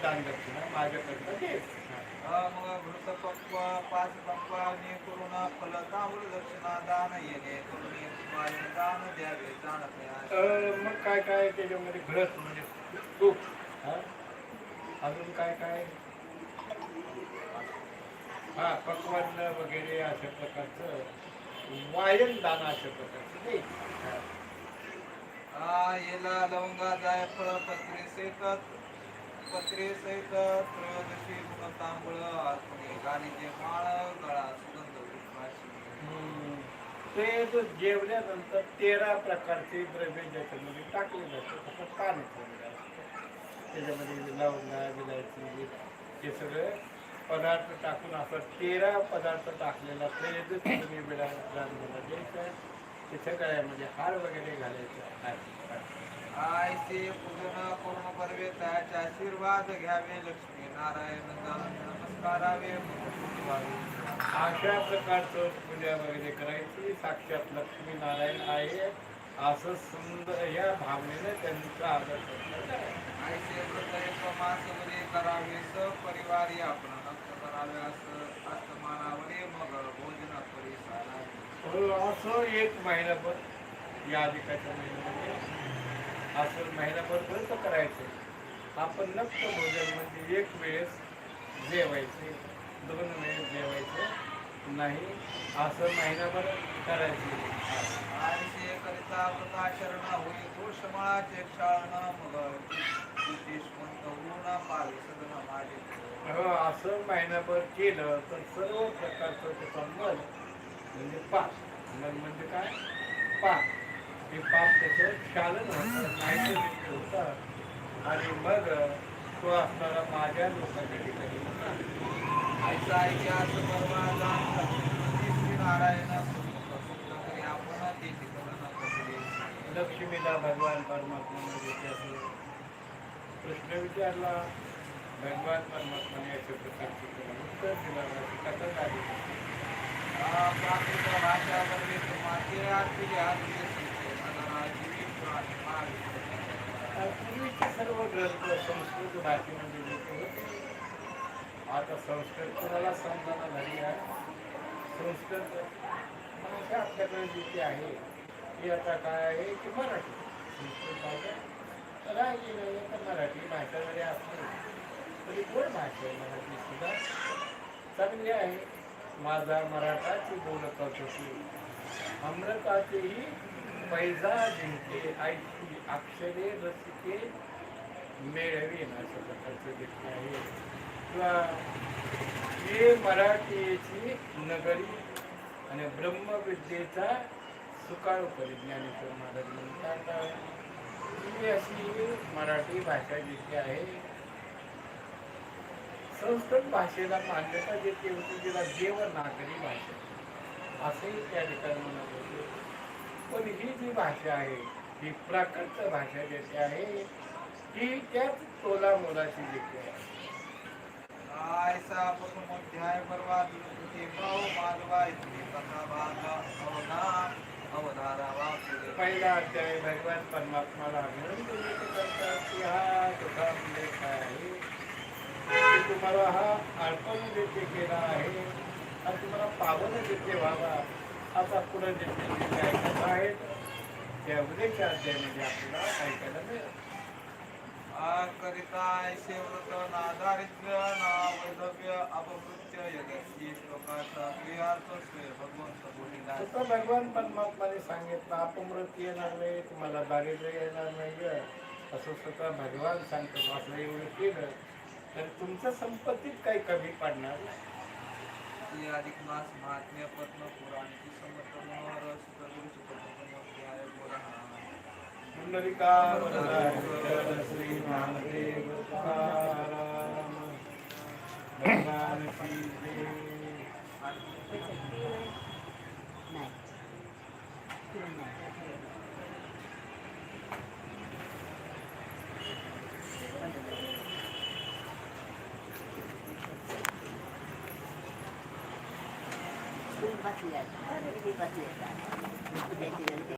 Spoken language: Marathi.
दान दक्षिणा माझ्याकडनं दे. मग घृतपक्व पाच पक्वाने करून फल तांबूळ दक्षिणा दान येणे करून दान द्यावे जाणते. मग काय काय त्याच्यामध्ये घडत म्हणजे तूप, अजून काय काय, हा पक्वान्न वगैरे अशा प्रकारचं वायन दान अशा प्रकारचं नाही. याला लवंगा जायफळ पत्रे सहित त्रयोदशी गुण तांबूळ अर्पणे गालीचे माळ गळा सुगंध पुष्पाची. ते जेवल्यानंतर 13 प्रकारचे द्रव्य ज्याच्यामध्ये टाकले जाते तसं पान त्याच्यामध्ये लवंगा विलायची हे सगळे पदार्थ टाकून असं 13 पदार्थ टाकलेला ते तुम्ही द्यायचं. तिथे गळ्यामध्ये हार वगैरे घालायचे आयचे पूजन करून पर्वे त्याचे आशीर्वाद घ्यावे लक्ष्मी नारायण नमस्कारावे अशा प्रकारचं पूजा वगैरे करायची. साक्षात लक्ष्मी नारायण आहे असं सुंदर या भावनेने त्यांचा आदर करतात. आयचे व्रत मासवरे करावे परिवारी आपण नक्ष करावे असं मानावरे मग भोजन करी असं 1 महिनाभर या अधिकाच्या महिन्यामध्ये असं महिनाभर करायचं. आपण नक्ष भोजन म्हणजे 1 वेळेस जेवायचे, 2 वेळेस जेवायचं नाही, असं महिनाभर करायचे. आणि करिता व्रताचरण होई दोषमाळाचे क्षाळन मग पावे सदन माझे. असं महिनाभर केलं तर सर्व प्रकारचं त्याचा मन म्हणजे पाप, मन म्हणजे काय पाप, ते पाप त्याचं क्षालन होतं, नाहीतर होतं आणि मग तो असणारा माझ्या लोकांच्या ठिकाणी आईचा इतिहास परवा नारायण आपण लक्ष्मीला भगवान परमात्मा प्रश्न विचारला. भगवान परमात्माने अशा प्रकारचे उत्तर दिलं. कथा झाली. भाषा पूर्वीचे सर्व ग्रंथ संस्कृत भाषेमध्ये लिहिले होते. आता संस्कृत कोणाला समजायला झाली आहे. संस्कृत भाषा आपल्याकडे जी आहे ती आता काय आहे की मराठी. संस्कृत भाषा राहिली नाही तर मराठी भाषा जरी असली तरी गोड भाषा आहे. मराठी सुद्धा चांगली आहे. माझा मराठाची बोलत होती अमृताचेही पैजा जिंके ऐशी अक्षरे रसिके मेळवीन अशा प्रकारचं देखील आहे. किंवा हे मराठीची नगरी आणि ब्रह्मविद्येचा सुकाळू परिज्ञानेश्वर महाराज म्हणतात. ही अशी मराठी भाषा जी आहे संस्कृत भाषेला मान्यता देते होती, तिला देवनागरी भाषा असंही त्या ठिकाणी म्हणत होते. पण ही जी भाषा आहे ही प्राकृत भाषा जी आहे ही त्याच तोला मोलाची देखील आहे. ऐसा प्रथम अध्याय बर्बाद माधवा इतनी कथा भागा अवधारावा. पहिला अध्याय भगवान परमात्माला अभिनंदन करतात की हा तुझा उल्लेख आहे की तुम्हाला हा अर्पण देते केला आहे, हा तुम्हाला पावन देते व्हावा. आता पुढे जे ऐकत आहेत त्या उद्याच्या अध्यायामध्ये आपल्याला ऐकायला मिळेल. करिता ऐसे व्रत ना दारिद्र्य ना वैधव्य अपकृत्य यदस्ती श्लोकाचा क्रियार्थ भगवंत बोलिला. तसं भगवान परमात्माने सांगितलं अपमृत येणार नाही, तुम्हाला दारिद्र्य येणार नाही असं स्वतः भगवान सांगतो. असं एवढं केलं तर तुमच्या संपत्तीत काही कमी पडणार नाही. अधिक मास महात्म्य पद्म पुराणची समर्थ मनोहर पुंडलिका श्री महादेव भगवान की बसल्या